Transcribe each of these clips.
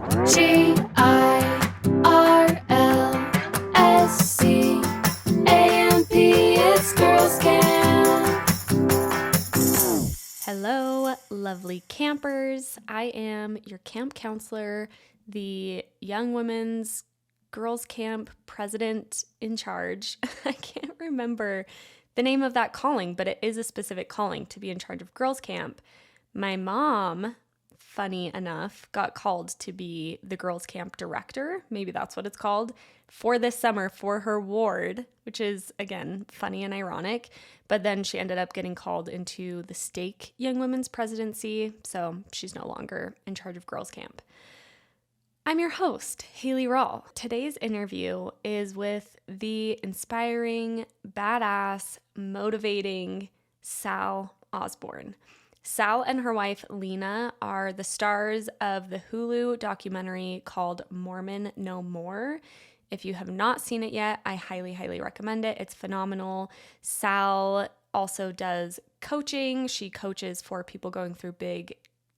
GIRLSCAMP, it's Girls Camp. Hello, lovely campers. I am your camp counselor, the Young Women's Girls Camp president in charge. I can't remember the name of that calling, but it is a specific calling to be in charge of Girls Camp. My mom, funny enough, got called to be the Girls Camp director, maybe that's what it's called, for this summer for her ward, which is, again, funny and ironic. But then she ended up getting called into the stake Young Women's presidency, so she's no longer in charge of Girls Camp. I'm your host, Haley Rawl. Today's interview is with the inspiring, badass, motivating Sal Osborne. Sal and her wife, Lena, are the stars of the Hulu documentary called Mormon No More. If you have not seen it yet, I highly, highly recommend it. It's phenomenal. Sal also does coaching. She coaches for people going through big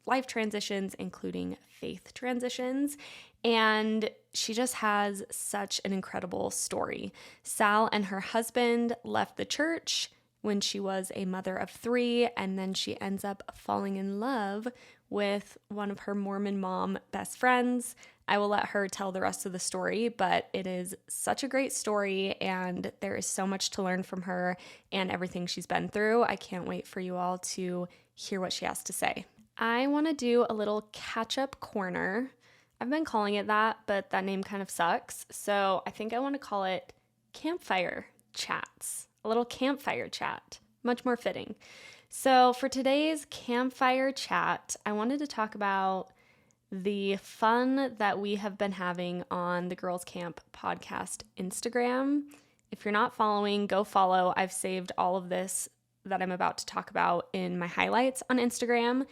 life transitions, including faith transitions. And she just has such an incredible story. Sal and her husband left the church when she was a mother of 3, and then she ends up falling in love with one of her Mormon mom best friends. I will let her tell the rest of the story, but it is such a great story, and there is so much to learn from her and everything she's been through. I can't wait for you all to hear what she has to say. I want to do a little catch-up corner. I've been calling it that, but that name kind of sucks, so I think I want to call it Campfire Chats. A little campfire chat, much more fitting. So for today's campfire chat, I wanted to talk about the fun that we have been having on the Girls Camp podcast Instagram. If you're not following, go follow. I've saved all of this that I'm about to talk about in my highlights on Instagram.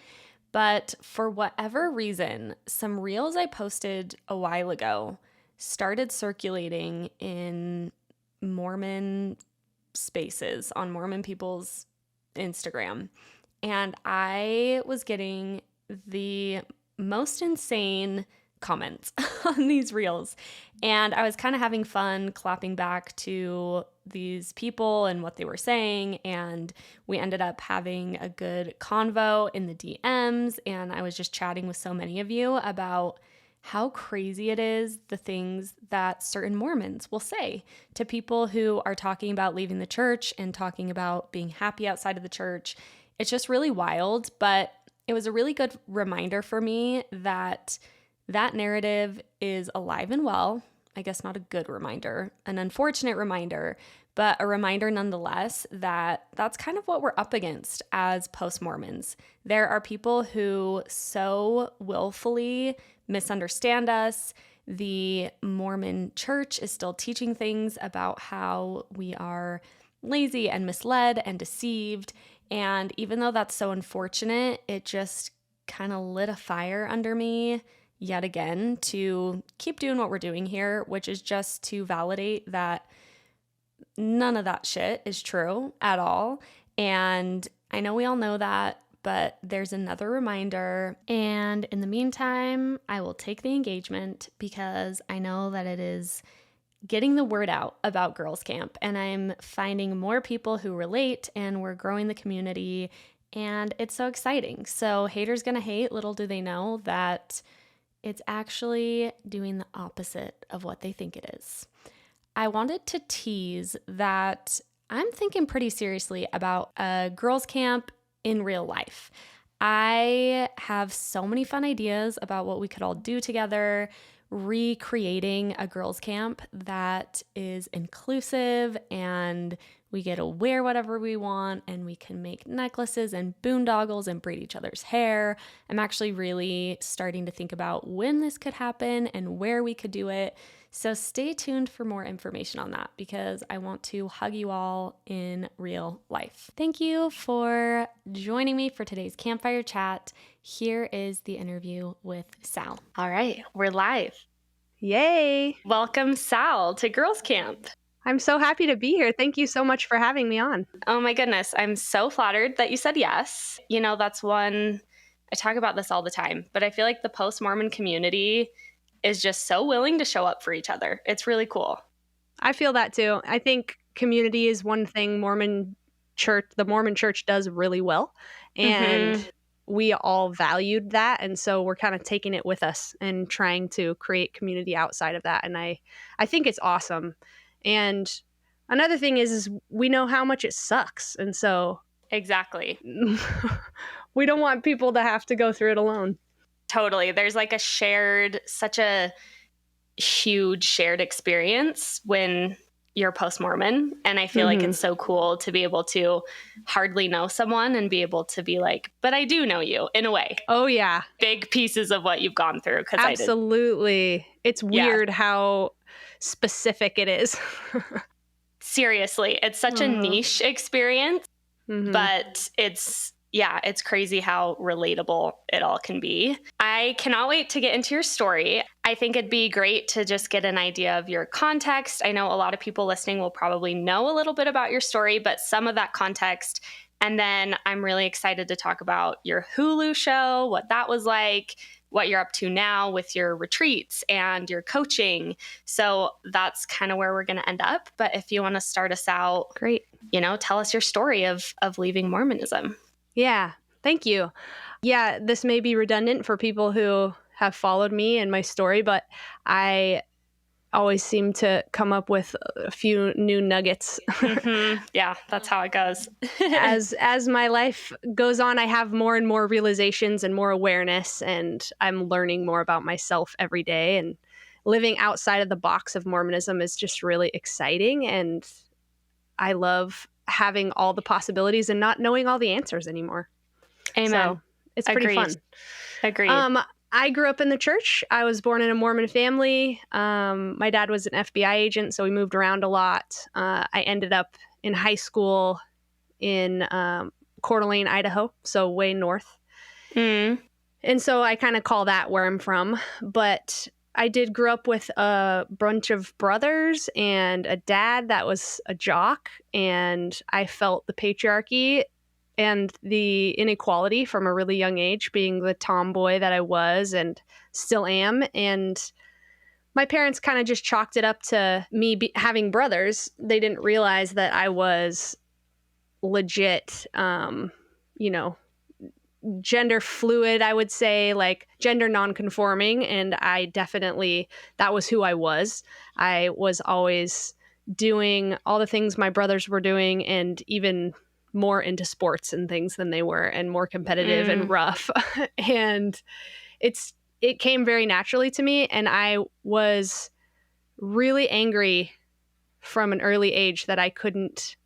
But for whatever reason, some reels I posted a while ago started circulating in Mormon spaces on Mormon people's Instagram. And I was getting the most insane comments on these reels. And I was kind of having fun clapping back to these people and what they were saying. And we ended up having a good convo in the DMs. And I was just chatting with so many of you about how crazy it is, the things that certain Mormons will say to people who are talking about leaving the church and talking about being happy outside of the church. It's just really wild, but it was a really good reminder for me that that narrative is alive and well. I guess not a good reminder, an unfortunate reminder, but a reminder nonetheless that that's kind of what we're up against as post-Mormons. There are people who so willfully misunderstand us. The Mormon church is still teaching things about how we are lazy and misled and deceived. And even though that's so unfortunate, it just kind of lit a fire under me yet again to keep doing what we're doing here, which is just to validate that none of that shit is true at all. And I know we all know that, but there's another reminder. And in the meantime, I will take the engagement because I know that it is getting the word out about Girls Camp. And I'm finding more people who relate, and we're growing the community. And it's so exciting. So haters gonna hate. Little do they know that it's actually doing the opposite of what they think it is. I wanted to tease that I'm thinking pretty seriously about a Girls Camp in real life. I have so many fun ideas about what we could all do together, recreating a girls' camp that is inclusive and we get to wear whatever we want and we can make necklaces and boondoggles and braid each other's hair. I'm actually really starting to think about when this could happen and where we could do it. So stay tuned for more information on that because I want to hug you all in real life. Thank you for joining me for today's campfire chat. Here is the interview with Sal. All right, we're live. Yay! Welcome, Sal, to Girls Camp. I'm so happy to be here. Thank you so much for having me on. Oh my goodness, I'm so flattered that you said yes. You know, that's one I talk about this all the time, but I feel like the post-Mormon community is just so willing to show up for each other. It's really cool. I feel that too. I think community is one thing the Mormon church does really well. And we all valued that. And so we're kind of taking it with us and trying to create community outside of that. And I think it's awesome. And another thing is we know how much it sucks. And so Exactly. we don't want people to have to go through it alone. Totally. There's like such a huge shared experience when you're post-Mormon. And I feel like it's so cool to be able to hardly know someone and be able to be like, but I do know you in a way. Oh, yeah. Big pieces of what you've gone through. Absolutely. It's weird how specific it is. Seriously. It's such a niche experience, but it's crazy how relatable it all can be. I cannot wait to get into your story. I think it'd be great to just get an idea of your context. I know a lot of people listening will probably know a little bit about your story, but some of that context. And then I'm really excited to talk about your Hulu show, what that was like, what you're up to now with your retreats and your coaching. So that's kind of where we're going to end up. But if you want to start us out, great. Tell us your story of leaving Mormonism. Yeah, thank you. Yeah, this may be redundant for people who have followed me and my story, but I always seem to come up with a few new nuggets. Yeah, that's how it goes. As my life goes on, I have more and more realizations and more awareness, and I'm learning more about myself every day. And living outside of the box of Mormonism is just really exciting, and I love having all the possibilities and not knowing all the answers anymore. Amen. So it's pretty fun. Agreed. I grew up in the church. I was born in a Mormon family. My dad was an FBI agent, so we moved around a lot. I ended up in high school in Coeur d'Alene, Idaho, so way north. And so I kind of call that where I'm from. But I did grow up with a bunch of brothers and a dad that was a jock, and I felt the patriarchy and the inequality from a really young age, being the tomboy that I was and still am. And my parents kind of just chalked it up to me having brothers. They didn't realize that I was legit, gender fluid, I would say, like gender nonconforming. And that was who I was. I was always doing all the things my brothers were doing, and even more into sports and things than they were, and more competitive and rough. And it came very naturally to me. And I was really angry from an early age that I couldn't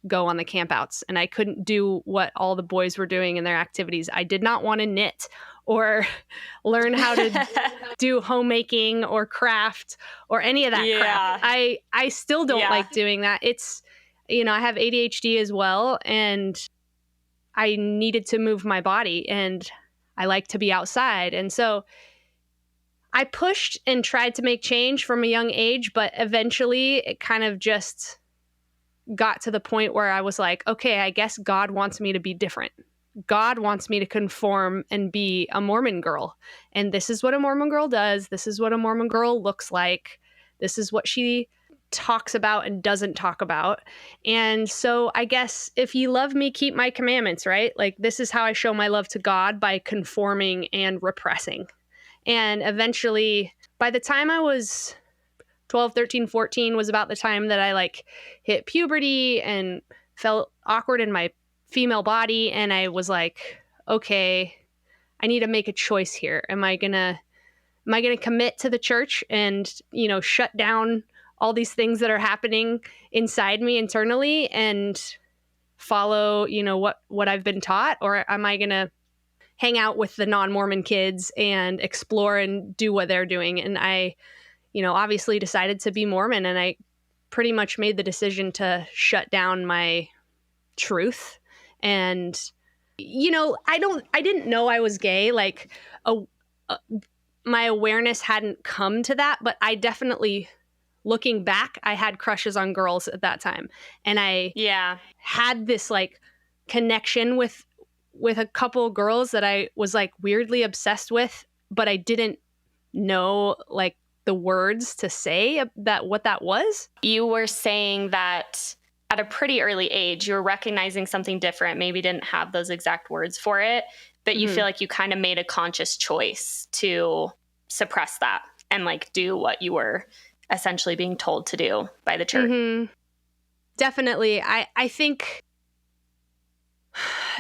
go on the campouts and I couldn't do what all the boys were doing in their activities. I did not want to knit or learn how to do homemaking or craft or any of that crap. I still don't like doing that. It's, I have ADHD as well, and I needed to move my body, and I like to be outside. And so I pushed and tried to make change from a young age, but eventually it kind of just got to the point where I was like, okay, I guess God wants me to be different. God wants me to conform and be a Mormon girl. And this is what a Mormon girl does. This is what a Mormon girl looks like. This is what she talks about and doesn't talk about. And so I guess if you love me, keep my commandments, right? Like, this is how I show my love to God, by conforming and repressing. And eventually, by the time I was 12, 13, 14 was about the time that I hit puberty and felt awkward in my female body. And I was like, okay, I need to make a choice here. Am I gonna commit to the church and, shut down all these things that are happening inside me internally and follow, what I've been taught? Or am I gonna hang out with the non-Mormon kids and explore and do what they're doing? And I obviously decided to be Mormon, and I pretty much made the decision to shut down my truth. And, I didn't know I was gay. My awareness hadn't come to that, but I definitely, looking back, I had crushes on girls at that time. And I had this connection with with a couple girls that I was like weirdly obsessed with, but I didn't know like the words to say that what that was. You were saying that at a pretty early age, you were recognizing something different, maybe didn't have those exact words for it, but you feel like you kind of made a conscious choice to suppress that and like do what you were essentially being told to do by the church. Definitely. I think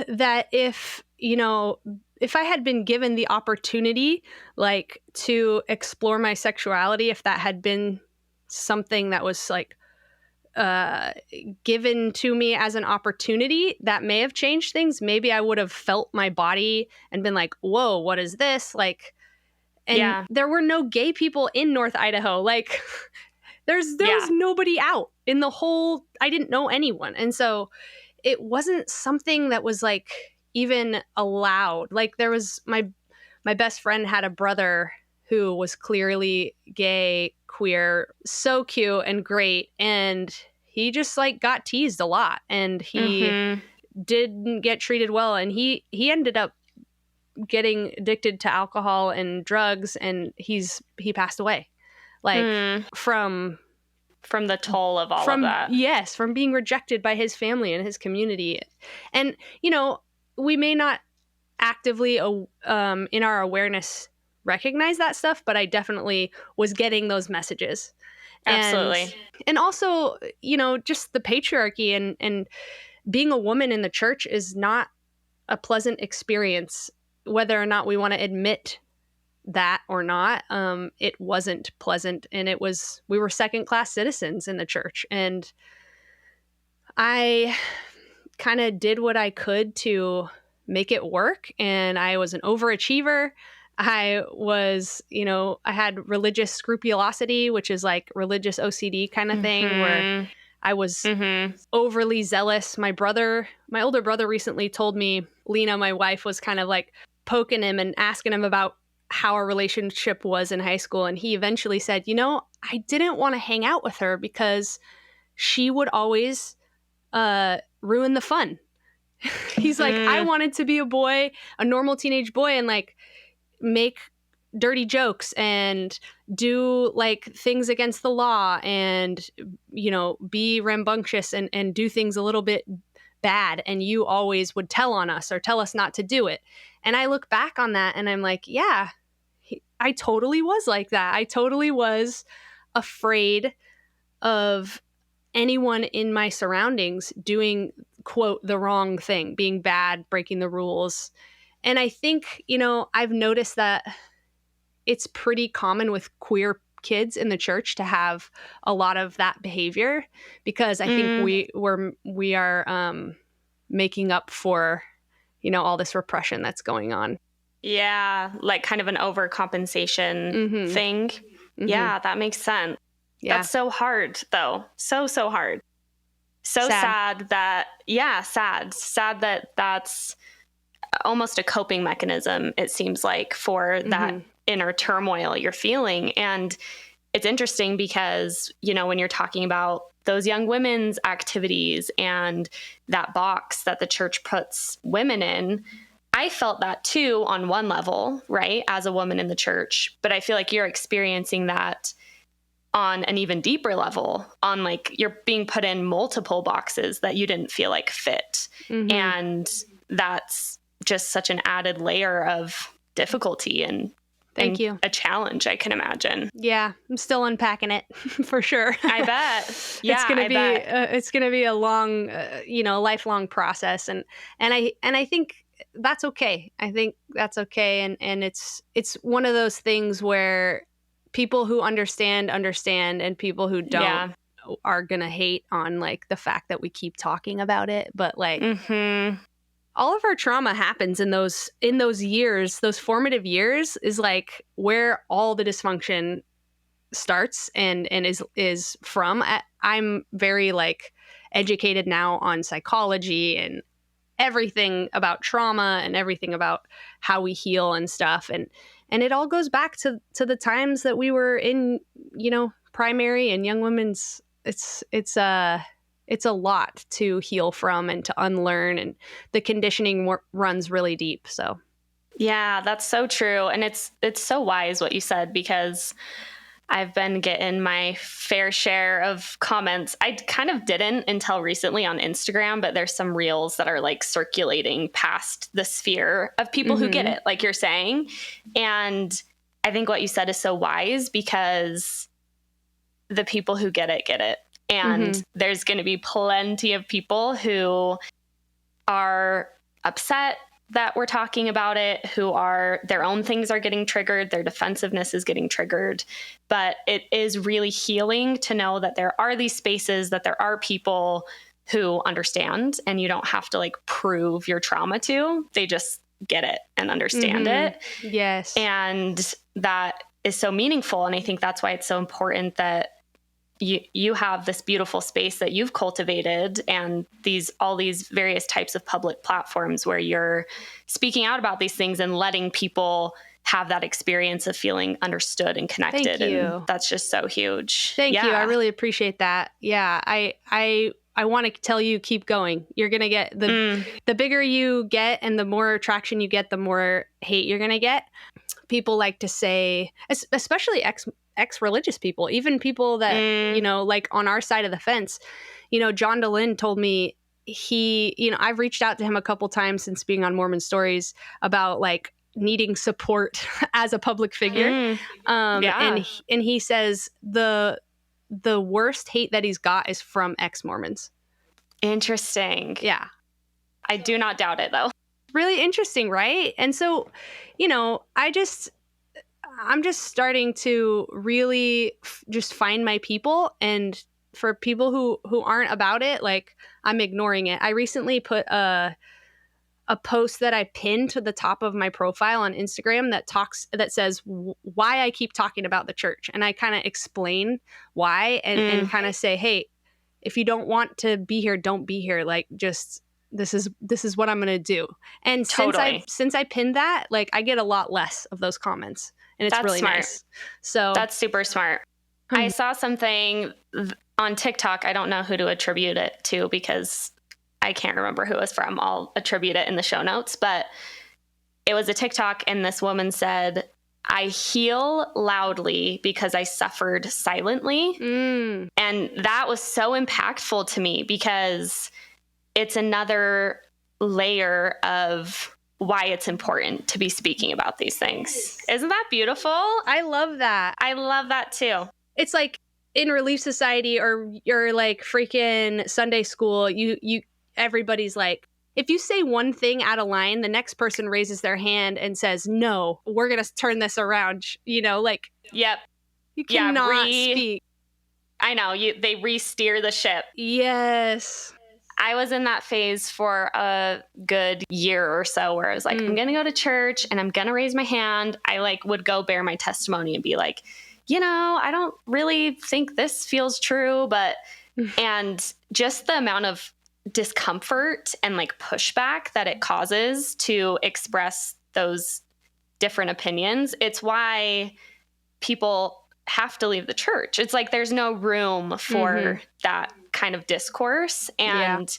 that if I had been given the opportunity like to explore my sexuality, if that had been something that was like given to me as an opportunity, that may have changed things. Maybe I would have felt my body and been like, whoa, what is this? Like, and there were no gay people in North Idaho. Like there was nobody out in the whole, I didn't know anyone. And so it wasn't something that was like even allowed. Like there was my best friend had a brother who was clearly gay, queer, so cute and great. And he just like got teased a lot and he didn't get treated well. And he ended up getting addicted to alcohol and drugs, and he passed away. Like from the toll of all of that. Yes, from being rejected by his family and his community. And, we may not actively in our awareness recognize that stuff, but I definitely was getting those messages. Absolutely. And also, just the patriarchy and being a woman in the church is not a pleasant experience, whether or not we want to admit that or not. It wasn't pleasant, and we were second-class citizens in the church. And I kind of did what I could to make it work. And I was an overachiever. I was, I had religious scrupulosity, which is like religious OCD kind of thing, where I was overly zealous. My older brother recently told me, Lena, my wife, was kind of like poking him and asking him about how our relationship was in high school. And he eventually said, I didn't want to hang out with her because she would always ruin the fun. He's like, I wanted to be a normal teenage boy, and like make dirty jokes and do like things against the law and, be rambunctious and do things a little bit bad. And you always would tell on us or tell us not to do it. And I look back on that and I'm like, yeah, I totally was like that. I totally was afraid of anyone in my surroundings doing, quote, the wrong thing, being bad, breaking the rules. And I think, I've noticed that it's pretty common with queer kids in the church to have a lot of that behavior, because I think we are making up for, all this repression that's going on. Yeah, like kind of an overcompensation thing. Yeah, that makes sense. Yeah. That's so hard, though. So hard. So sad that, sad that that's almost a coping mechanism, it seems like, for that inner turmoil you're feeling. And it's interesting because, when you're talking about those young women's activities and that box that the church puts women in, I felt that too on one level, right, as a woman in the church. But I feel like you're experiencing that on an even deeper level, on like you're being put in multiple boxes that you didn't feel like fit. And that's just such an added layer of difficulty and Thank you. A challenge, I can imagine. Yeah, I'm still unpacking it for sure. I bet. Yeah, it's gonna be a long, lifelong process, and I think that's okay. I think that's okay, and it's don't of those things where people who understand, and people who don't are gonna hate on like the fact that we keep talking about it. But like, all of our trauma happens in those years. Those formative years is like where all the dysfunction starts and is from. I'm very like educated now on psychology and everything about trauma and everything about how we heal and stuff. And it all goes back to the times that we were in, primary and young women's. It's it's a lot to heal from and to unlearn, and the conditioning runs really deep. So Yeah, that's so true. And it's so wise what you said, because I've been getting my fair share of comments. I kind of didn't until recently on Instagram, but there's some reels that are like circulating past the sphere of people who get it, like you're saying. And I think what you said is so wise, because the people who get it get it. And there's going to be plenty of people who are upset that we're talking about it, who are, their own things are getting triggered, their defensiveness is getting triggered. But it is really healing to know that there are these spaces, that there are people who understand, and you don't have to like prove your trauma to. They just get it and understand it. Yes. And that is so meaningful. And I think that's why it's so important that you have this beautiful space that you've cultivated, and all these various types of public platforms where you're speaking out about these things and letting people have that experience of feeling understood and connected. Thank you. And that's just so huge. Thank you. I really appreciate that. Yeah. I want to tell you, keep going. You're going to get the bigger you get and the more traction you get, the more hate you're going to get. People like to say, especially ex-religious people, even people that, you know, like on our side of the fence, you know, John DeLynn told me I've reached out to him a couple times since being on Mormon Stories about like needing support as a public figure. And he says the worst hate that he's got is from ex-Mormons. Interesting. Yeah. I do not doubt it though. Really interesting, right? And so, you know, I'm just starting to really just find my people, and for people who aren't about it, like, I'm ignoring it. I recently put a post that I pinned to the top of my profile on Instagram that says why I keep talking about the church, and I kind of explain why and kind of say, hey, if you don't want to be here, don't be here. Like, just this is what I'm gonna do. And Totally. since I pinned that, like, I get a lot less of those comments, and it's really smart. nice. So that's super smart. I saw something on TikTok. I don't know who to attribute it to because I can't remember who it was from. I'll attribute it in the show notes, but it was a TikTok, and this woman said, I heal loudly because I suffered silently. And that was so impactful to me, because it's another layer of why it's important to be speaking about these things. Isn't that beautiful? I love that. I love that too. It's like in Relief Society or like freaking Sunday school, you everybody's like, if you say one thing out of line, the next person raises their hand and says, no, we're going to turn this around. You know, like, yep. You cannot speak. I know. They re-steer the ship. Yes. I was in that phase for a good year or so where I was like, I'm going to go to church and I'm going to raise my hand. I like would go bear my testimony and be like, you know, I don't really think this feels true, but, and just the amount of discomfort and like pushback that it causes to express those different opinions. It's why people have to leave the church. It's like there's no room for that kind of discourse. And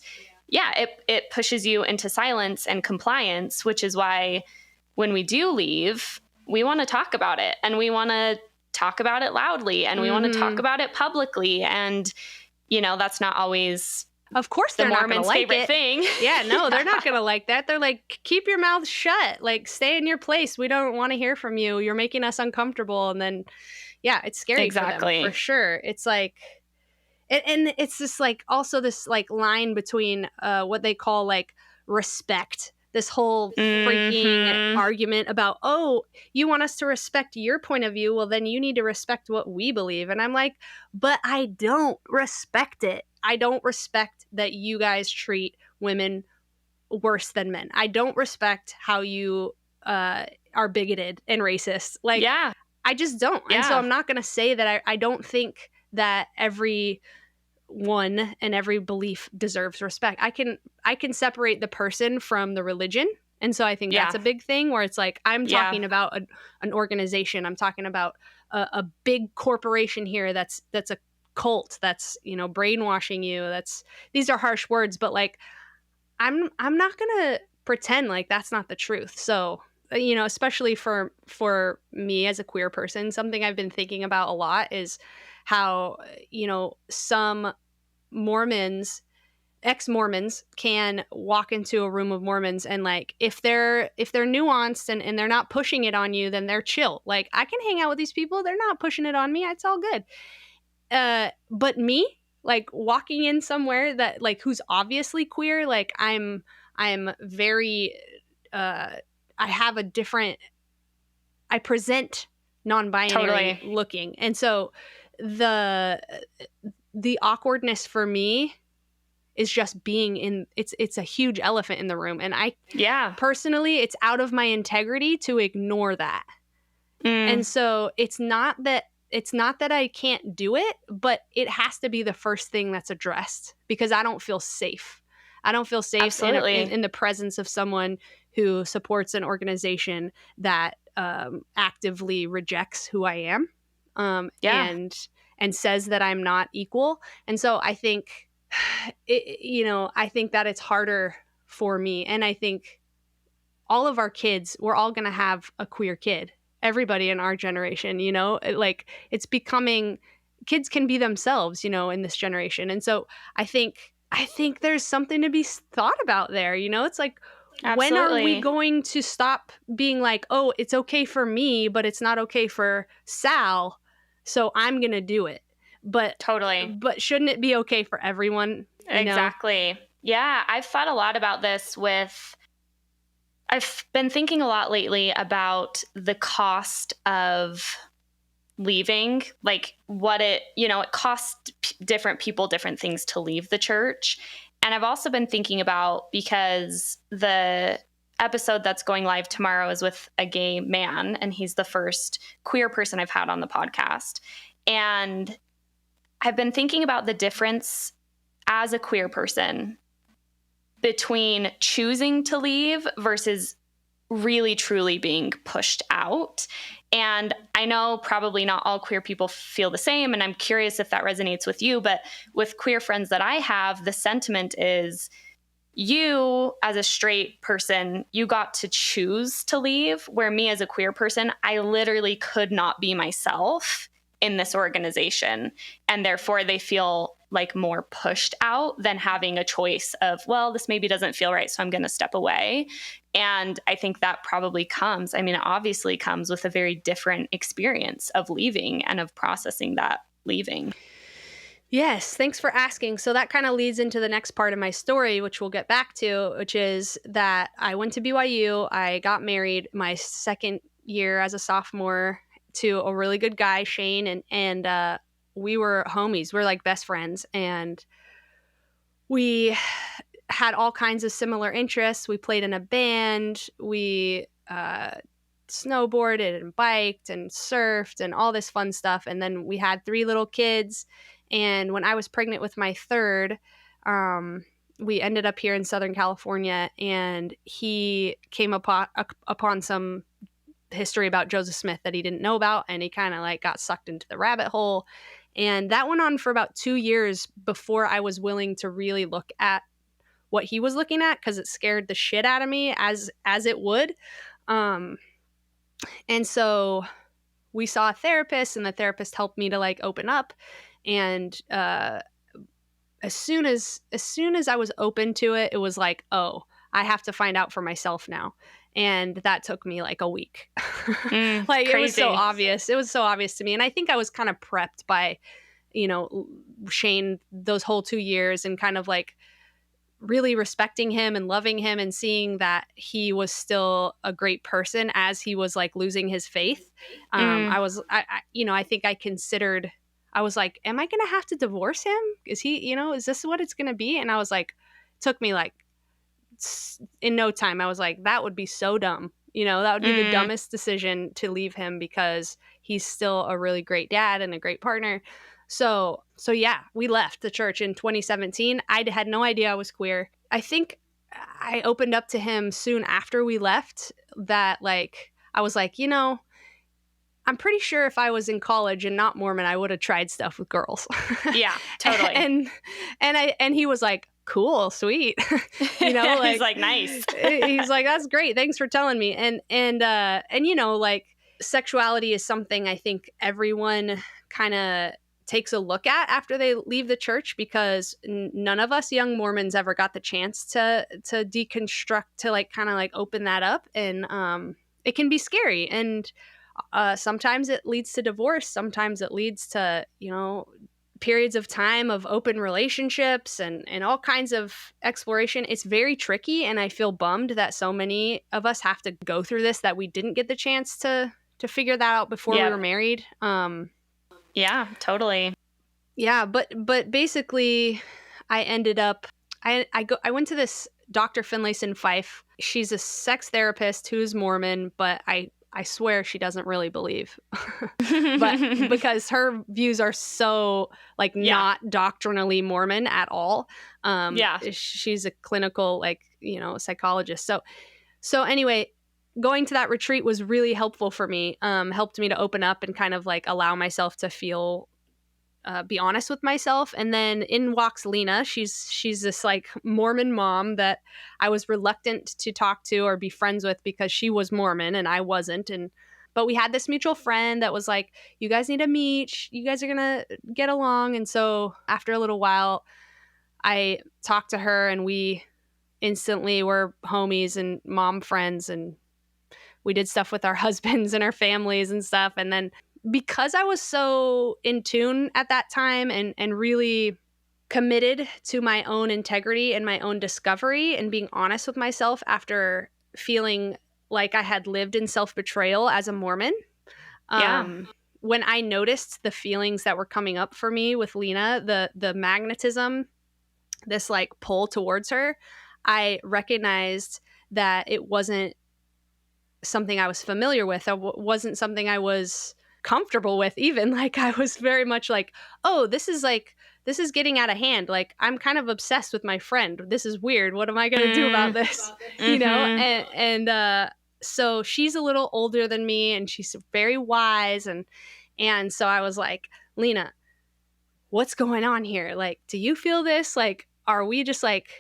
it pushes you into silence and compliance, which is why when we do leave, we want to talk about it, and we want to talk about it loudly, and we want to talk about it publicly. And, you know, that's not always, of course, the they're not Mormons' gonna like favorite it. thing. Yeah, no, they're not going to like that. They're like, keep your mouth shut. Like, stay in your place. We don't want to hear from you. You're making us uncomfortable. And then, yeah, it's scary. Exactly. For sure. It's like, and it's this like also this like line between what they call like respect. This whole freaking argument about, oh, you want us to respect your point of view. Well, then you need to respect what we believe. And I'm like, but I don't respect it. I don't respect that you guys treat women worse than men. I don't respect how you are bigoted and racist. Like, yeah. I just don't. Yeah. And so I'm not going to say that I don't think that every one and every belief deserves respect. I can separate the person from the religion. And so I think that's a big thing where it's like, I'm talking about an organization. I'm talking about a big corporation here that's a cult that's, brainwashing you. These are harsh words, but like, I'm not gonna pretend like that's not the truth. So, especially for me as a queer person, something I've been thinking about a lot is how, some Mormons, ex-Mormons, can walk into a room of Mormons and like, if they're nuanced and they're not pushing it on you, then they're chill. Like, I can hang out with these people, they're not pushing it on me, it's all good. But me, like, walking in somewhere that like who's obviously queer, like, I'm very I have a different, I present non-binary Totally. looking, and so the awkwardness for me is just being in, it's a huge elephant in the room, and I Yeah. personally, it's out of my integrity to ignore that. And so it's not that I can't do it, but it has to be the first thing that's addressed, because I don't feel safe. I don't feel safe Absolutely. in the presence of someone who supports an organization that actively rejects who I am, Yeah. and says that I'm not equal. And so I think, I think that it's harder for me. And I think all of our kids, we're all going to have a queer kid. Everybody in our generation, like, it's becoming, kids can be themselves, in this generation. And so I think there's something to be thought about there. It's like, when are we Absolutely. going to stop being like, oh, it's okay for me, but it's not okay for Sal, so I'm going to do it. But Totally. shouldn't it be okay for everyone? Exactly. Yeah. I've thought a lot about this I've been thinking a lot lately about the cost of leaving, like what it costs different people different things to leave the church. And I've also been thinking about, because the episode that's going live tomorrow is with a gay man, and he's the first queer person I've had on the podcast. And I've been thinking about the difference as a queer person between choosing to leave versus really truly being pushed out. And I know probably not all queer people feel the same, and I'm curious if that resonates with you, but with queer friends that I have, the sentiment is, you as a straight person, you got to choose to leave, where me as a queer person, I literally could not be myself in this organization. And therefore they feel like more pushed out than having a choice of, well, this maybe doesn't feel right, so I'm going to step away. And I think that probably comes, it obviously comes with a very different experience of leaving and of processing that leaving. Yes, thanks for asking. So that kind of leads into the next part of my story, which we'll get back to, which is that I went to BYU. I got married my second year as a sophomore to a really good guy, Shane, and we were homies. We're like best friends, and we had all kinds of similar interests. We played in a band. We snowboarded and biked and surfed and all this fun stuff. And then we had 3 little kids. And when I was pregnant with my third, we ended up here in Southern California, and he came upon some history about Joseph Smith that he didn't know about, and he kind of like got sucked into the rabbit hole. And that went on for about 2 years before I was willing to really look at what he was looking at, because it scared the shit out of me, as it would. And so we saw a therapist, and the therapist helped me to like open up. And as soon as I was open to it, it was like, oh, I have to find out for myself now. And that took me like a week. Like, crazy. it was so obvious. It was so obvious to me. And I think I was kind of prepped by, Shane those whole 2 years, and kind of like really respecting him and loving him, and seeing that he was still a great person as he was like losing his faith. I think I considered, I was like, am I going to have to divorce him? Is he, is this what it's going to be? And I was like, it took me like in no time. I was like, that would be so dumb. That would be the dumbest decision, to leave him, because he's still a really great dad and a great partner. So yeah, we left the church in 2017. I had no idea I was queer. I think I opened up to him soon after we left, that like, I was like, I'm pretty sure if I was in college and not Mormon, I would have tried stuff with girls. Yeah, totally. and he was like, cool, sweet. You know, like he's like, nice. he's like, that's great. Thanks for telling me. And you know, like sexuality is something I think everyone kind of takes a look at after they leave the church, because none of us young Mormons ever got the chance to deconstruct, to like kind of like open that up. And it can be scary. And sometimes it leads to divorce. Sometimes it leads to, you know, periods of time of open relationships and all kinds of exploration. It's very tricky. And I feel bummed that so many of us have to go through this, that we didn't get the chance to figure that out before we were married. Yeah, totally. Yeah. But basically I ended up, I went to this Dr. Finlayson Fife. She's a sex therapist who's Mormon, but I swear she doesn't really believe, but because her views are so like not doctrinally Mormon at all. She's a clinical, like, you know, psychologist. So anyway, going to that retreat was really helpful for me. Helped me to open up and kind of like allow myself to feel, be honest with myself. And then in walks Lena. She's this like Mormon mom that I was reluctant to talk to or be friends with because she was Mormon and I wasn't. But we had this mutual friend that was like, you guys need to meet. You guys are going to get along. And so after a little while, I talked to her and we instantly were homies and mom friends, and we did stuff with our husbands and our families and stuff. And then because I was so in tune at that time and really committed to my own integrity and my own discovery and being honest with myself after feeling like I had lived in self-betrayal as a Mormon. When I noticed the feelings that were coming up for me with Lena, the magnetism, this like pull towards her, I recognized that it wasn't something I was familiar with. It wasn't something I was comfortable with even. Like I was very much like, oh, this is getting out of hand. Like I'm kind of obsessed with my friend. This is weird. What am I going to do about this? You know? And so she's a little older than me and she's very wise. And so I was like, Lena, what's going on here? Like, do you feel this? Like, are we just like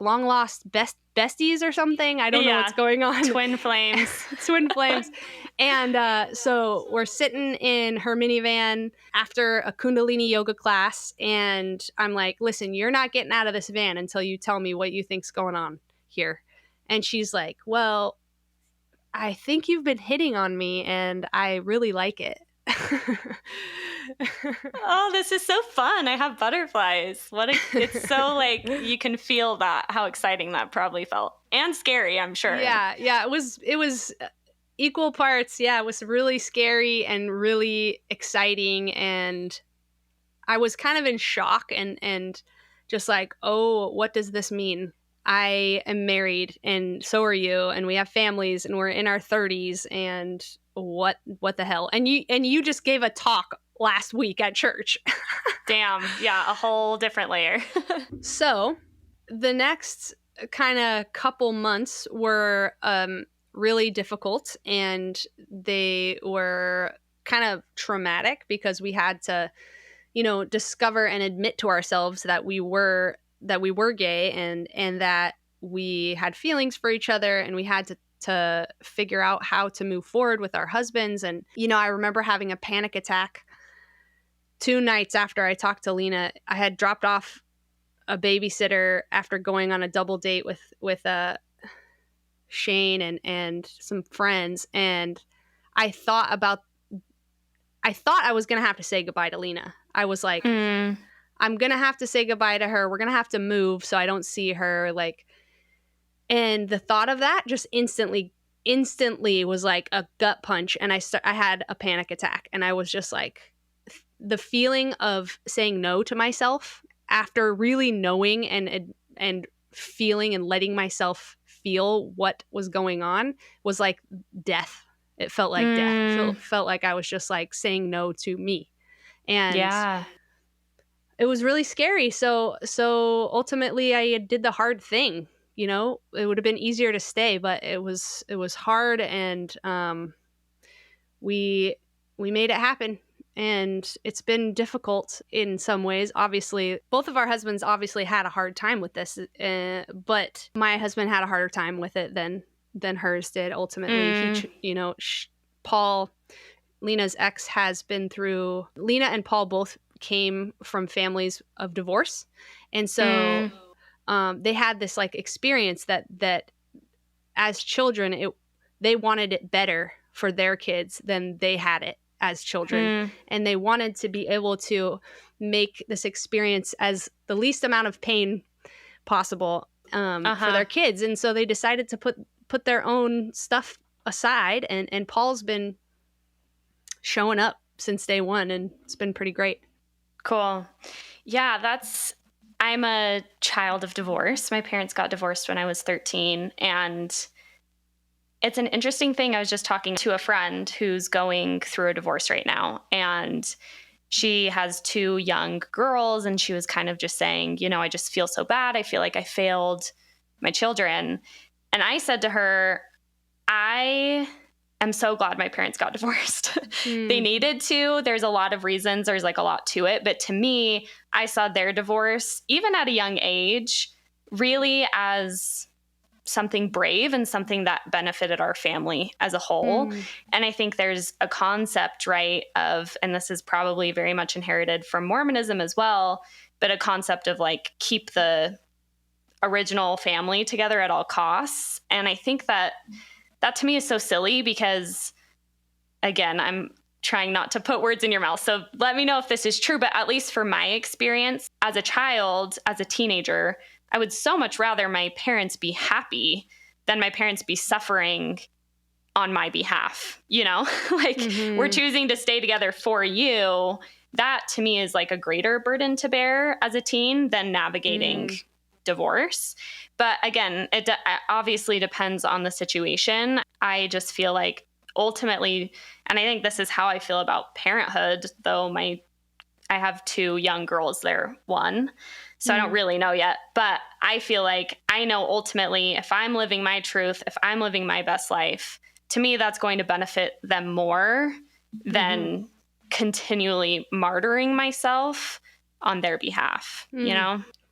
long lost besties or something? I don't know what's going on. Twin flames. Twin flames. And so we're sitting in her minivan after a Kundalini yoga class. And I'm like, listen, you're not getting out of this van until you tell me what you think's going on here. And she's like, well, I think you've been hitting on me and I really like it. Oh, this is so fun. I have butterflies. It's so like you can feel that, how exciting that probably felt, and scary, I'm sure. Yeah, it was equal parts. Yeah, it was really scary and really exciting, and I was kind of in shock and just like, oh, what does this mean? I am married and so are you, and we have families and we're in our 30s, and what the hell? And you just gave a talk last week at church. Damn. Yeah, a whole different layer. So the next kind of couple months were really difficult, and they were kind of traumatic because we had to, you know, discover and admit to ourselves that we were gay and that we had feelings for each other, and we had to figure out how to move forward with our husbands. And, you know, I remember having a panic attack 2 nights after I talked to Lena. I had dropped off a babysitter after going on a double date with Shane and some friends. And I thought I was going to have to say goodbye to Lena. I was like, I'm going to have to say goodbye to her. We're going to have to move so I don't see her. Like, and the thought of that just instantly was like a gut punch. And I had a panic attack, and I was just like, the feeling of saying no to myself after really knowing and feeling and letting myself feel what was going on was like death. It felt like death. It felt like I was just like saying no to me. And it was really scary. So ultimately I did the hard thing. You know, it would have been easier to stay, but it was hard. And we made it happen. And it's been difficult in some ways. Obviously, both of our husbands obviously had a hard time with this, but my husband had a harder time with it than hers did. Ultimately, Paul, Lena's ex, has been through. Lena and Paul both came from families of divorce, and so they had this like experience that as children, they wanted it better for their kids than they had it as children. And they wanted to be able to make this experience as the least amount of pain possible for their kids. And so they decided to put their own stuff aside. And Paul's been showing up since day one, and it's been pretty great. Cool. Yeah, I'm a child of divorce. My parents got divorced when I was 13, and it's an interesting thing. I was just talking to a friend who's going through a divorce right now, and she has 2 young girls, and she was kind of just saying, I just feel so bad. I feel like I failed my children. And I said to her, I am so glad my parents got divorced. They needed to. There's a lot of reasons. There's like a lot to it. But to me, I saw their divorce, even at a young age, really as something brave and something that benefited our family as a whole. And I think there's a concept, right, of, and this is probably very much inherited from Mormonism as well, but a concept of like keep the original family together at all costs. And I think that to me is so silly because, again, I'm trying not to put words in your mouth. So let me know if this is true, but at least for my experience as a child, as a teenager, I would so much rather my parents be happy than my parents be suffering on my behalf. Like we're choosing to stay together for you. That to me is like a greater burden to bear as a teen than navigating divorce. But again, it obviously depends on the situation. I just feel like ultimately, and I think this is how I feel about parenthood, though I have 2 young girls, they're 1. So I don't really know yet, but I feel like I know ultimately if I'm living my truth, if I'm living my best life, to me, that's going to benefit them more than continually martyring myself on their behalf,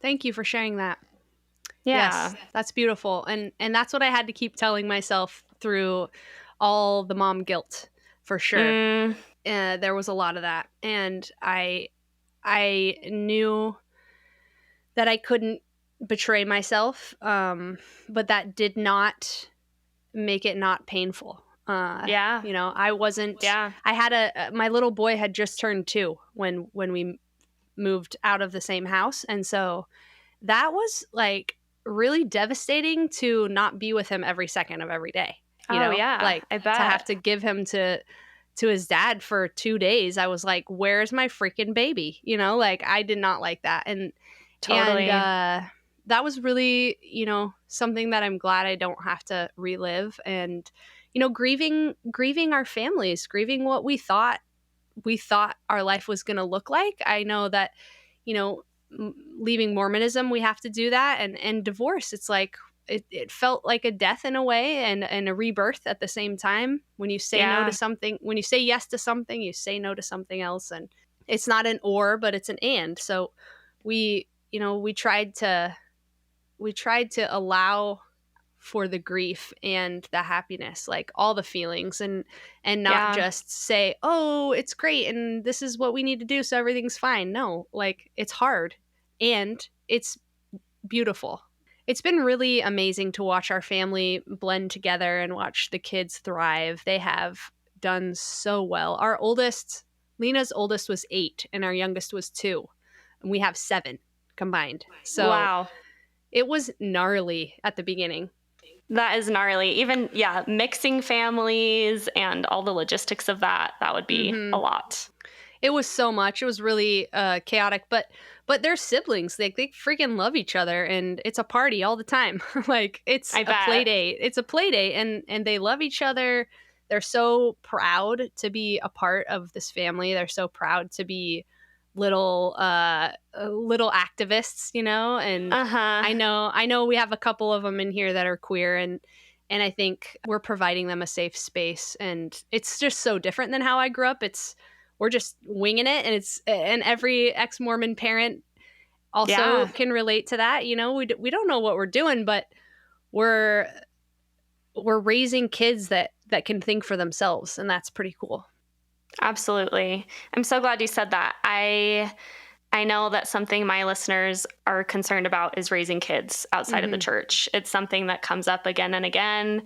Thank you for sharing that. Yeah. Yes, that's beautiful. And that's what I had to keep telling myself through all the mom guilt, for sure. There was a lot of that. And I knew that I couldn't betray myself, but that did not make it not painful. I wasn't. Yeah. I had my little boy had just turned 2 when we moved out of the same house, and so that was like really devastating to not be with him every second of every day. Yeah, like I bet. To have to give him to his dad for 2 days. I was like, "Where's my freaking baby?" Like I did not like that, and Totally. And that was really, something that I'm glad I don't have to relive. And, grieving our families, grieving what we thought our life was going to look like. I know that, leaving Mormonism, we have to do that. And divorce, it's like, it felt like a death in a way and a rebirth at the same time. When you say no to something, when you say yes to something, you say no to something else. And it's not an or, but it's an and. So we tried to allow for the grief and the happiness, like all the feelings, and not just say, oh, it's great and this is what we need to do so everything's fine. No, like it's hard and it's beautiful. It's been really amazing to watch our family blend together and watch the kids thrive. They have done so well. Lena's oldest was 8 and our youngest was 2, and we have 7 combined. So wow, it was gnarly at the beginning. That is gnarly. Even, mixing families and all the logistics of that would be a lot. It was so much. It was really chaotic, but they're siblings. They freaking love each other, and it's a party all the time. Like it's a play date. It's a play date, and they love each other. They're so proud to be a part of this family. They're so proud to be little activists, and I know we have a couple of them in here that are queer, and And I think we're providing them a safe space, and it's just so different than how I grew up. We're just winging it, and every ex-Mormon parent also Yeah. can relate to that. You know, we don't know what we're doing, but we're raising kids that can think for themselves, and that's pretty cool. Absolutely. I'm so glad you said that. I know that something my listeners are concerned about is raising kids outside of the church. It's something that comes up again and again.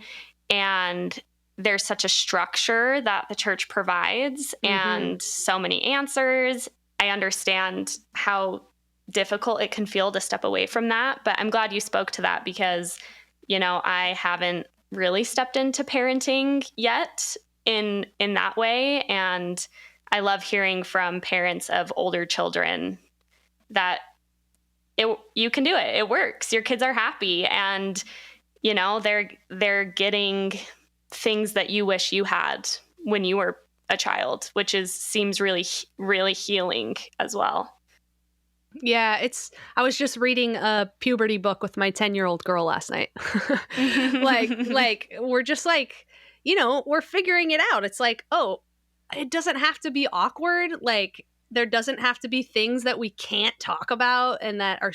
And there's such a structure that the church provides and so many answers. I understand how difficult it can feel to step away from that. But I'm glad you spoke to that because, I haven't really stepped into parenting yet in that way. And I love hearing from parents of older children that you can do it. It works. Your kids are happy, and they're getting things that you wish you had when you were a child, which seems really, really healing as well. Yeah, I was just reading a puberty book with my 10-year-old girl last night. like we're just like, we're figuring it out. It's like, oh, it doesn't have to be awkward. Like there doesn't have to be things that we can't talk about and that are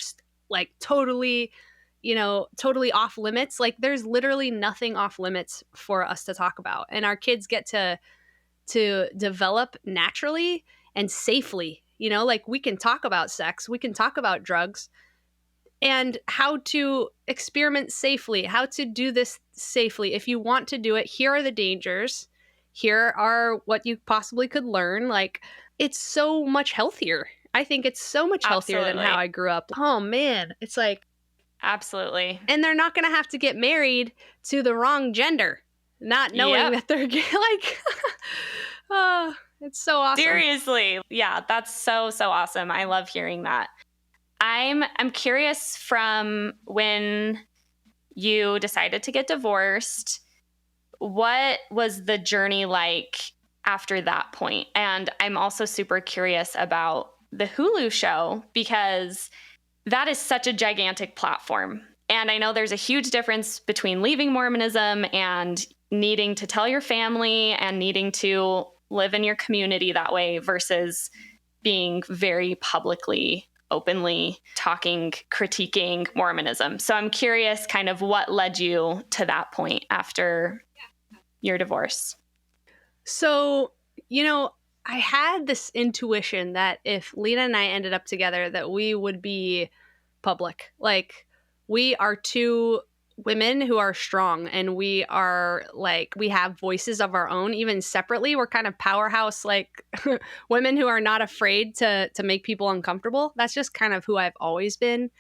like totally off limits. Like there's literally nothing off limits for us to talk about. And our kids get to develop naturally and safely. Like we can talk about sex, we can talk about drugs, and how to experiment safely, how to do this safely. If you want to do it, here are the dangers. Here are what you possibly could learn. Like it's so much healthier. I think it's so much healthier than how I grew up. Oh man, it's like absolutely. And they're not going to have to get married to the wrong gender, not knowing that they're like it's so awesome. Seriously. Yeah, that's so awesome. I love hearing that. I'm curious, from when you decided to get divorced, what was the journey like after that point? And I'm also super curious about the Hulu show because that is such a gigantic platform. And I know there's a huge difference between leaving Mormonism and needing to tell your family and needing to live in your community that way versus being very publicly, openly talking, critiquing Mormonism. So I'm curious kind of what led you to that point after your divorce. So, I had this intuition that if Lena and I ended up together, that we would be public. Like we are two women who are strong, and we are like, we have voices of our own, even separately. We're kind of powerhouse, like women who are not afraid to make people uncomfortable. That's just kind of who I've always been.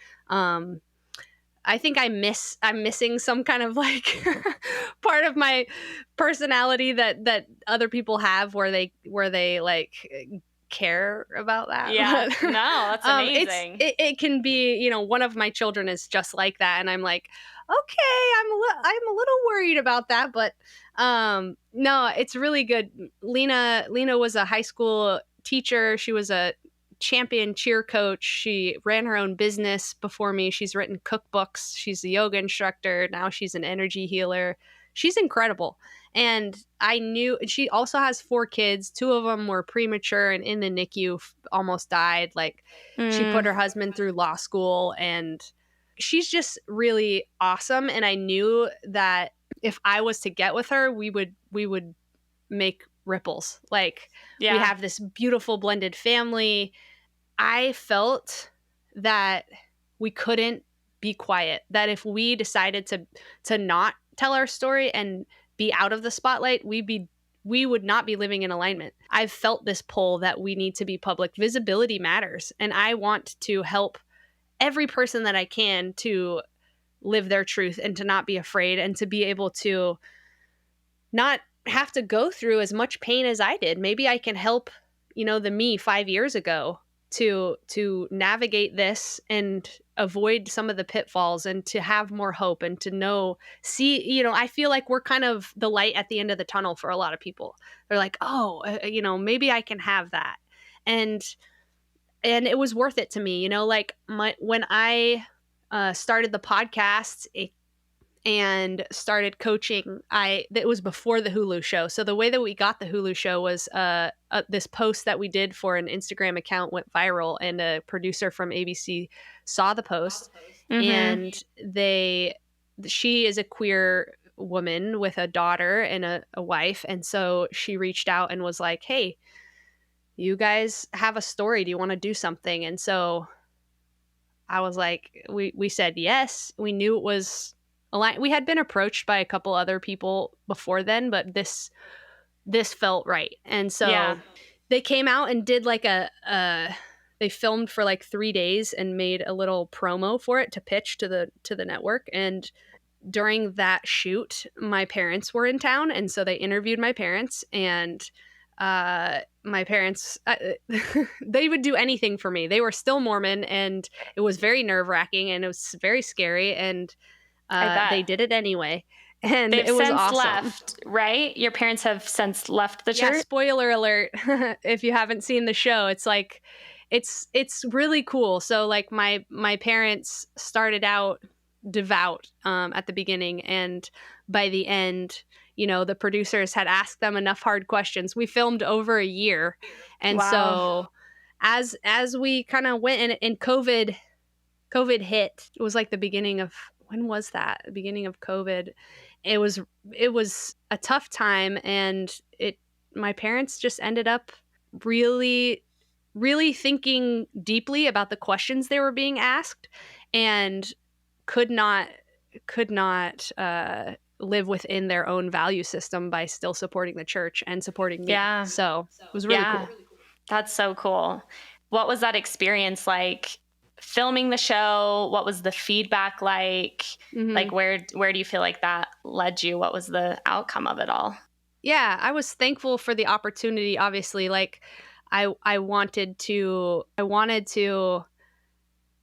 I think I'm missing some kind of like part of my personality that other people have where they like care about that. Yeah. No, that's amazing. It can be, one of my children is just like that, and I'm like, okay, I'm a little worried about that, but no, it's really good. Lena was a high school teacher. She was a champion cheer coach. She ran her own business before me. She's written cookbooks. She's a yoga instructor. Now she's an energy healer. She's incredible. And I knew she also has 4 kids. 2 of them were premature and in the NICU, almost died. Like she put her husband through law school, and she's just really awesome. And I knew that if I was to get with her, we would make ripples. Like we have this beautiful blended family. I felt that we couldn't be quiet, that if we decided to not tell our story and be out of the spotlight, we would not be living in alignment. I've felt this pull that we need to be public. Visibility matters. And I want to help every person that I can to live their truth and to not be afraid and to be able to not have to go through as much pain as I did. Maybe I can help, the me 5 years ago to navigate this and avoid some of the pitfalls and to have more hope and to see, I feel like we're kind of the light at the end of the tunnel for a lot of people. They're like, oh, maybe I can have that. And it was worth it to me, like when I started the podcast, and started coaching. It was before the Hulu show. So the way that we got the Hulu show was this post that we did for an Instagram account went viral, and a producer from ABC saw the post, and she is a queer woman with a daughter and a wife, and so she reached out and was like, "Hey, you guys have a story. Do you want to do something?" And so I was like, we said yes. We knew it was aligned. We had been approached by a couple other people before then, but this felt right. And so they came out and did like they filmed for like 3 days and made a little promo for it to pitch to the network. And during that shoot, my parents were in town, and so they interviewed my parents, and my parents they would do anything for me. They were still Mormon, and it was very nerve-wracking, and it was very scary, and they did it anyway, and They've it was since awesome. left, right? Your parents have since left the church? Yeah, spoiler alert. If you haven't seen the show, it's like it's really cool. So like my parents started out devout at the beginning, and by the end, you know, the producers had asked them enough hard questions. We filmed over a year, and so as we kind of went, and COVID hit. It was like the beginning of, when was that? The beginning of COVID. It was a tough time, and my parents just ended up really thinking deeply about the questions they were being asked, and could not live within their own value system by still supporting the church and supporting me. Yeah. So it was really cool. That's so cool. What was that experience like, filming the show? What was the feedback like? Like where do you feel like that led you? What was the outcome of it all? Yeah, I was thankful for the opportunity. Obviously, like I wanted to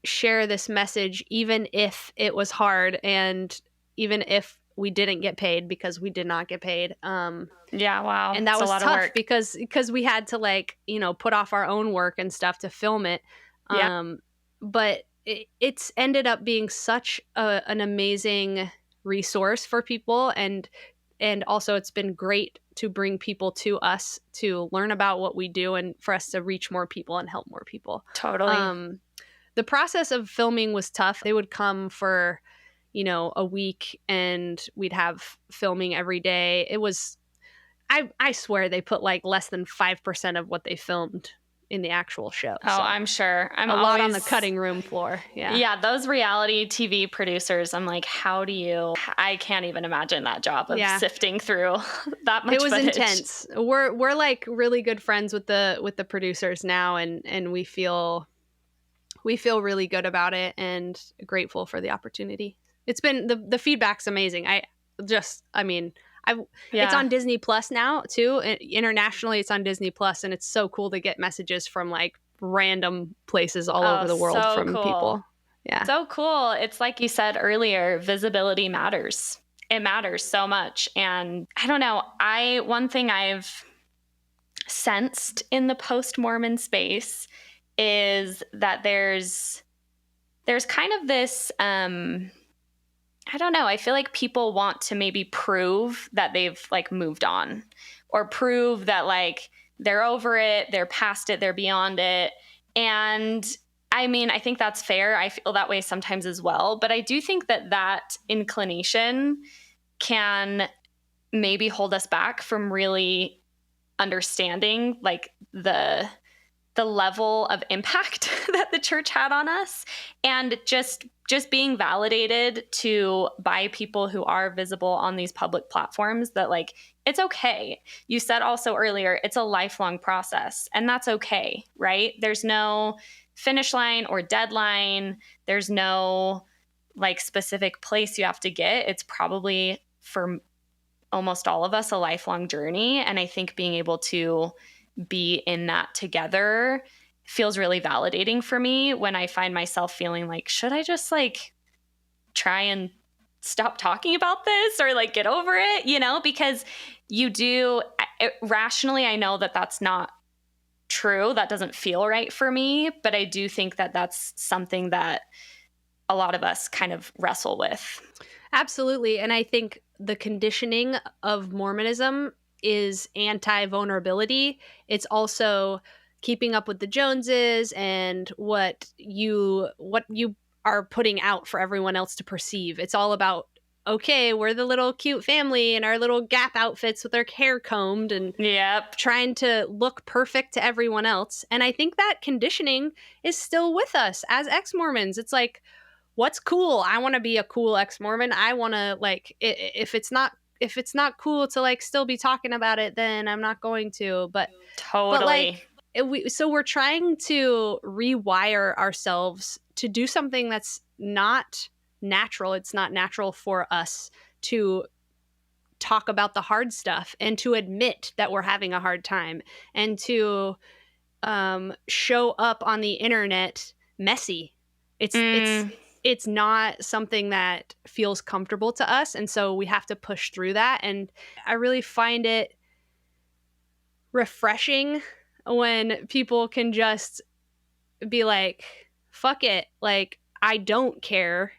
share this message, even if it was hard, and even if we didn't get paid, because we did not get paid. Yeah, wow. And that was a lot tough of work. because we had to, like, you know, put off our own work and stuff to film it. But it's ended up being such an amazing resource for people, and also it's been great to bring people to us to learn about what we do, and for us to reach more people and help more people. Totally. The process of filming was tough. They would come for, you know, a week, and we'd have filming every day. It was, I swear they put like less than 5% of what they filmed in the actual show. Oh, so I'm sure. I'm a lot on the cutting room floor. Yeah. Yeah. Those reality TV producers, I'm like, I can't even imagine that job of sifting through that much footage. It was intense. We're like really good friends with the producers now, and we feel really good about it and grateful for the opportunity. It's been, the feedback's amazing. It's on Disney Plus now too. Internationally, it's on Disney Plus, and it's so cool to get messages from like random places all over the world from people. Yeah. So cool. It's like you said earlier, visibility matters. It matters so much. And I don't know, one thing I've sensed in the post-Mormon space is that there's kind of this, I don't know, I feel like people want to maybe prove that they've like moved on, or prove that like they're over it, they're past it, they're beyond it. And I mean, I think that's fair. I feel that way sometimes as well. But I do think that inclination can maybe hold us back from really understanding like the level of impact that the church had on us, and just being validated by people who are visible on these public platforms, that like, it's okay. You said also earlier, it's a lifelong process, and that's okay, right? There's no finish line or deadline. There's no like specific place you have to get. It's probably, for almost all of us, a lifelong journey. And I think being able to be in that together feels really validating for me, when I find myself feeling like, should I just like try and stop talking about this, or like get over it, you know? Because rationally, I know that that's not true. That doesn't feel right for me. But I do think that that's something that a lot of us kind of wrestle with. Absolutely. And I think the conditioning of Mormonism is anti-vulnerability. It's also keeping up with the Joneses and what you are putting out for everyone else to perceive. It's all about, okay, we're the little cute family in our little Gap outfits with our hair combed and Yep. trying to look perfect to everyone else. And I think that conditioning is still with us as ex-Mormons. It's like, what's cool? I want to be a cool ex-Mormon. I want to like if it's not cool to like still be talking about it, then I'm not going to. But Totally. like we're trying to rewire ourselves to do something that's not natural. It's not natural for us to talk about the hard stuff and to admit that we're having a hard time and to show up on the internet messy. It's not something that feels comfortable to us, and so we have to push through that. And I really find it refreshing when people can just be like, fuck it, like I don't care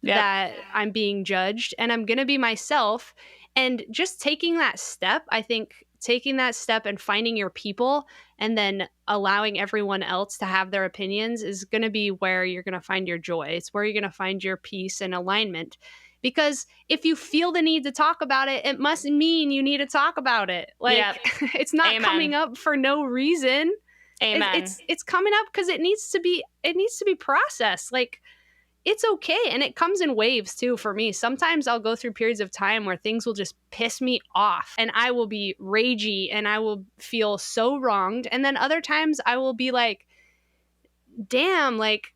that I'm being judged and I'm going to be myself. And just taking that step, I think taking that step and finding your people and then allowing everyone else to have their opinions is going to be where you're going to find your joy. It's where you're going to find your peace and alignment. Because if you feel the need to talk about it, it must mean you need to talk about it. Like it's not Amen. coming up for no reason. Amen. It's coming up because it needs to be processed. Like, it's okay. And it comes in waves too for me. Sometimes I'll go through periods of time where things will just piss me off and I will be ragey and I will feel so wronged. And then other times I will be like, damn, like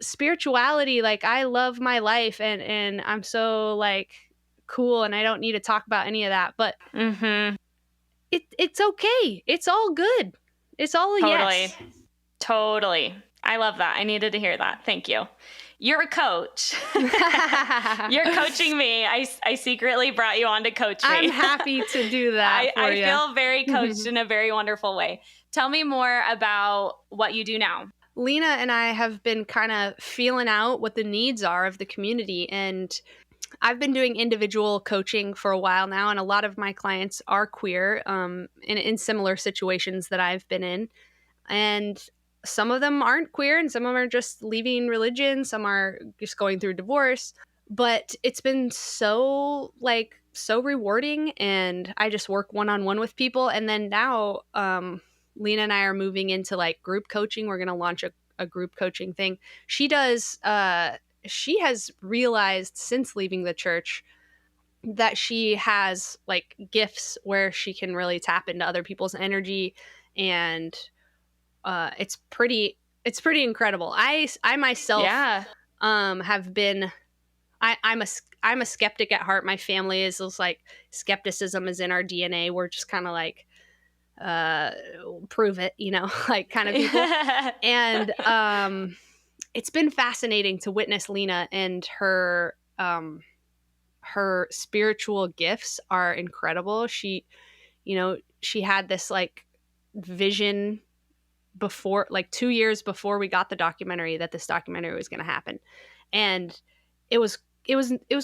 spirituality, like I love my life and I'm so like cool and I don't need to talk about any of that. But it's okay. It's all good. It's all a yes. Totally. I love that. I needed to hear that. Thank you. You're a coach. You're coaching me. I secretly brought you on to coach me. I'm happy to do that. I feel very coached in a very wonderful way. Tell me more about what you do now. Lena and I have been kind of feeling out what the needs are of the community. And I've been doing individual coaching for a while now. And a lot of my clients are queer in similar situations that I've been in. And some of them aren't queer and some of them are just leaving religion. Some are just going through divorce. But it's been so rewarding. And I just work one-on-one with people. And then now Lena and I are moving into like group coaching. We're going to launch a group coaching thing. She has realized since leaving the church that she has like gifts where she can really tap into other people's energy. And it's pretty incredible. I myself have been I'm a skeptic at heart. My family is just like skepticism is in our DNA. We're just kind of like prove it, like kind of people. And it's been fascinating to witness Lena, and her spiritual gifts are incredible. She had this like vision before, like 2 years before we got the documentary, that this documentary was going to happen. And it was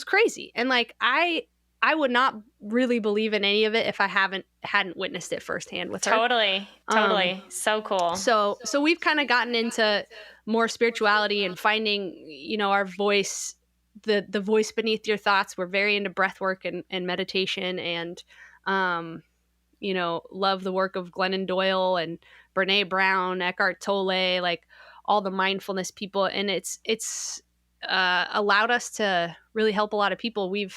crazy. And like, I would not really believe in any of it if I hadn't witnessed it firsthand with her. Totally. So cool. So we've kind of gotten into more spirituality and finding, our voice, the voice beneath your thoughts. We're very into breath work and meditation and, love the work of Glennon Doyle and Brene Brown, Eckhart Tolle, like all the mindfulness people. And it's allowed us to really help a lot of people. We've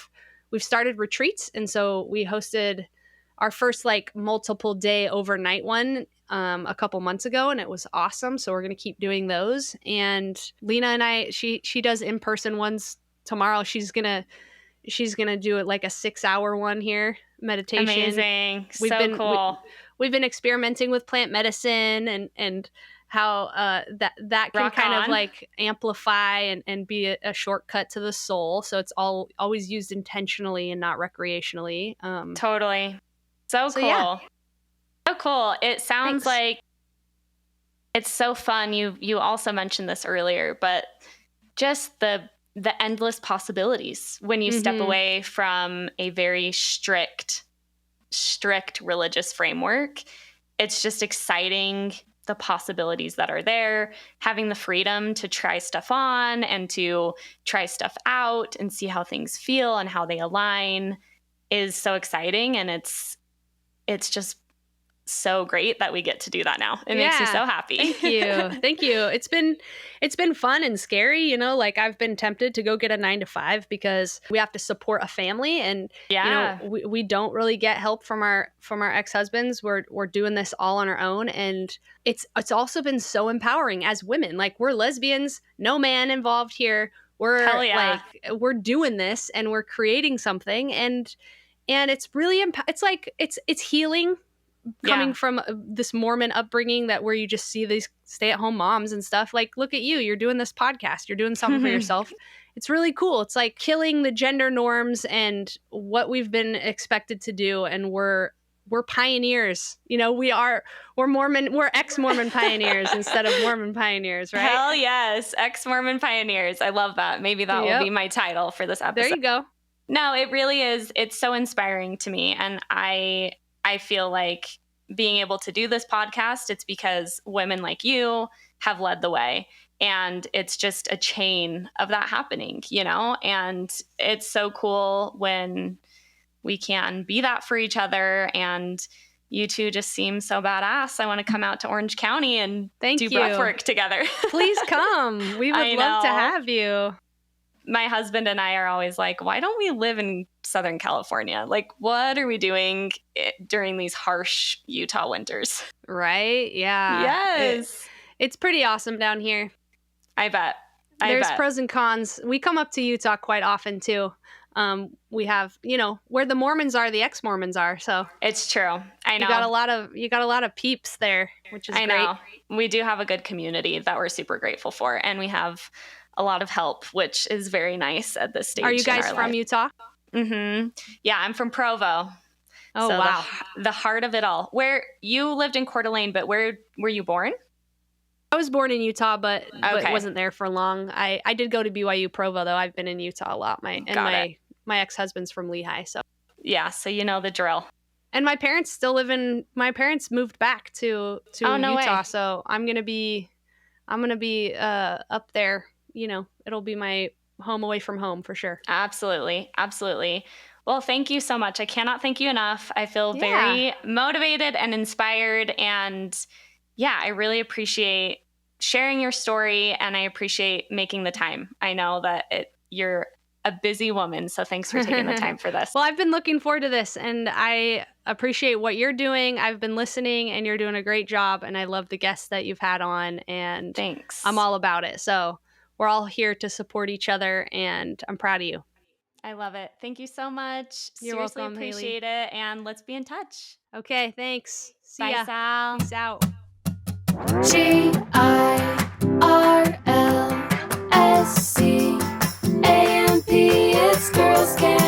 started retreats. And so we hosted our first like multiple day overnight one a couple months ago, and it was awesome. So we're going to keep doing those. And Lena and I, she does in-person ones tomorrow. She's going to do it like a 6-hour one here, meditation. Amazing. Cool. We've been experimenting with plant medicine and how that can kind of like amplify and be a shortcut to the soul. So it's always used intentionally and not recreationally. Totally. So cool. Yeah. So cool. It sounds like it's so fun. You also mentioned this earlier, but just the the endless possibilities when you step Mhm. away from a very strict religious framework. It's just exciting, the possibilities that are there, having the freedom to try stuff on and to try stuff out and see how things feel and how they align is so exciting. And it's just so great that we get to do that now. It makes me so happy. Thank you. Thank you. It's been fun and scary, you know, like I've been tempted to go get a 9 to 5 because we have to support a family, and Yeah. you know, we don't really get help from our ex-husbands. We're doing this all on our own, and it's also been so empowering as women. Like, we're lesbians, no man involved here. We're Hell yeah. like, we're doing this and we're creating something, and it's really it's like it's healing coming Yeah. from this Mormon upbringing that where you just see these stay-at-home moms and stuff. Like, look at you, you're doing this podcast, you're doing something for yourself. It's really cool. It's like killing the gender norms and what we've been expected to do, and we're pioneers. You know, we're Mormon, we're ex-Mormon pioneers instead of Mormon pioneers, right? Hell yes, ex-Mormon pioneers. I love that. Maybe that will be my title for this episode. There you go. No, it really is. It's so inspiring to me, and I feel like being able to do this podcast, it's because women like you have led the way. And it's just a chain of that happening, you know? And it's so cool when we can be that for each other. And you two just seem so badass. I want to come out to Orange County and do breath work together. Please come. We would love to have you. My husband and I are always like, why don't we live in Southern California? Like, what are we doing during these harsh Utah winters? Right? Yeah. Yes. It's pretty awesome down here. I bet. There's pros and cons. We come up to Utah quite often too. We have, you know, where the Mormons are, the ex-Mormons are. So it's true. I know. You got a lot of peeps there, which is great. I know. We do have a good community that we're super grateful for, and we have a lot of help, which is very nice at this stage. Are you guys from Utah? Mm-hmm. Yeah, I'm from Provo. Oh, so wow. The heart of it all. Where you lived in Coeur d'Alene, but where were you born? I was born in Utah, but wasn't there for long. I did go to BYU Provo, though. I've been in Utah a lot. My ex-husband's from Lehigh, so. Yeah, so you know the drill. And my parents my parents moved back to Utah, so I'm gonna be up there. You know, it'll be my home away from home for sure. Absolutely. Absolutely. Well, thank you so much. I cannot thank you enough. I feel very motivated and inspired. And yeah, I really appreciate sharing your story, and I appreciate making the time. I know that you're a busy woman, so thanks for taking the time for this. Well, I've been looking forward to this, and I appreciate what you're doing. I've been listening, and you're doing a great job, and I love the guests that you've had on, and thanks. I'm all about it. So we're all here to support each other, and I'm proud of you. I love it. Thank you so much. You're Seriously welcome, appreciate it, and let's be in touch. Okay, thanks. See Bye, ya. Sal. Peace out. GIRLSCAMP, it's Girls Camp.